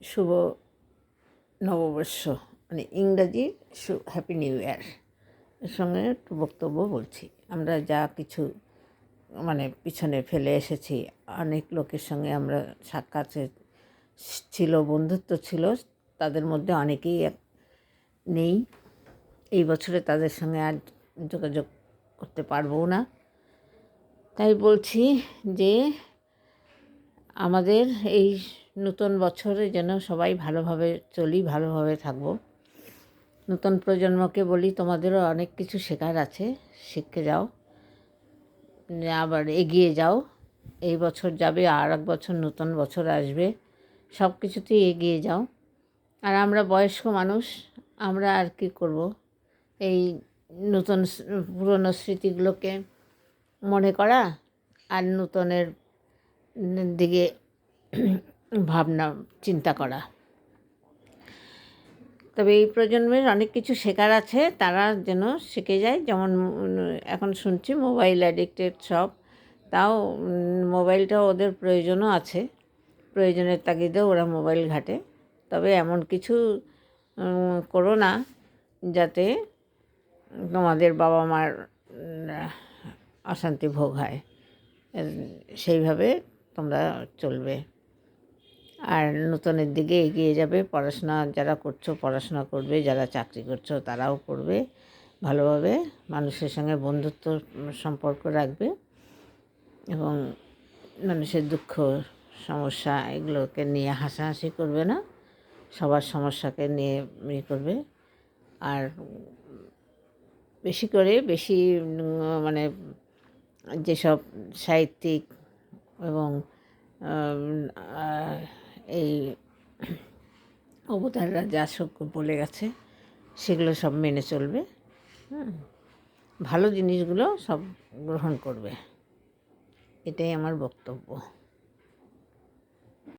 শুভ নববর্ষ, মানে ইংরাজি হ্যাপি নিউ ইয়ার এর সঙ্গে একটু বক্তব্য বলছি। আমরা যা কিছু মানে পিছনে ফেলে এসেছি, অনেক লোকের সঙ্গে আমরা সাক্ষাৎ ছিল, বন্ধুত্ব ছিল, তাদের মধ্যে অনেকেই নেই। এই বছরে তাদের সঙ্গে আর যোগাযোগ করতে পারবো না। তাই বলছি যে আমাদের এই নতুন বছরে যেন সবাই ভালোভাবে চলি, ভালোভাবে থাকবো। নতুন প্রজন্মকে বলি, তোমাদেরও অনেক কিছু শেখার আছে, শিখে যাও, আবার এগিয়ে যাও। এই বছর যাবে, আর এক বছর নতুন বছর আসবে, সব কিছুতেই এগিয়ে যাও। আর আমরা বয়স্ক মানুষ, আমরা আর কি করব, এই নতুন পুরনো স্মৃতিগুলোকে মনে করা আর নতুনের দিকে ভাবনা চিন্তা করা। তবে এই প্রজন্মের অনেক কিছু শেখার আছে, তারা যেন শিখে যায়। যেমন এখন শুনছি মোবাইল অ্যাডিক্টেড সব, তাও মোবাইলটাও ওদের প্রয়োজনও আছে, প্রয়োজনের তাগিদেও ওরা মোবাইল ঘাটে। তবে এমন কিছু করো না যাতে তোমাদের বাবা মার অশান্তি ভোগ হয়, সেইভাবে তোমরা চলবে আর নতুনের দিকে এগিয়ে যাবে। পড়াশোনা যারা করছো পড়াশোনা করবে, যারা চাকরি করছো তারাও করবে, ভালোভাবে মানুষের সঙ্গে বন্ধুত্ব সম্পর্ক রাখবে এবং মানুষের দুঃখ সমস্যা এগুলোকে নিয়ে হাসাহাসি করবে না, সবার সমস্যাকে নিয়ে করবে। আর বেশি মানে যেসব সাহিত্যিক এবং এই অবতাররা যা সব বলে গেছে সেগুলো সব মেনে চলবে, ভালো জিনিসগুলো সব গ্রহণ করবে, এটাই আমার বক্তব্য।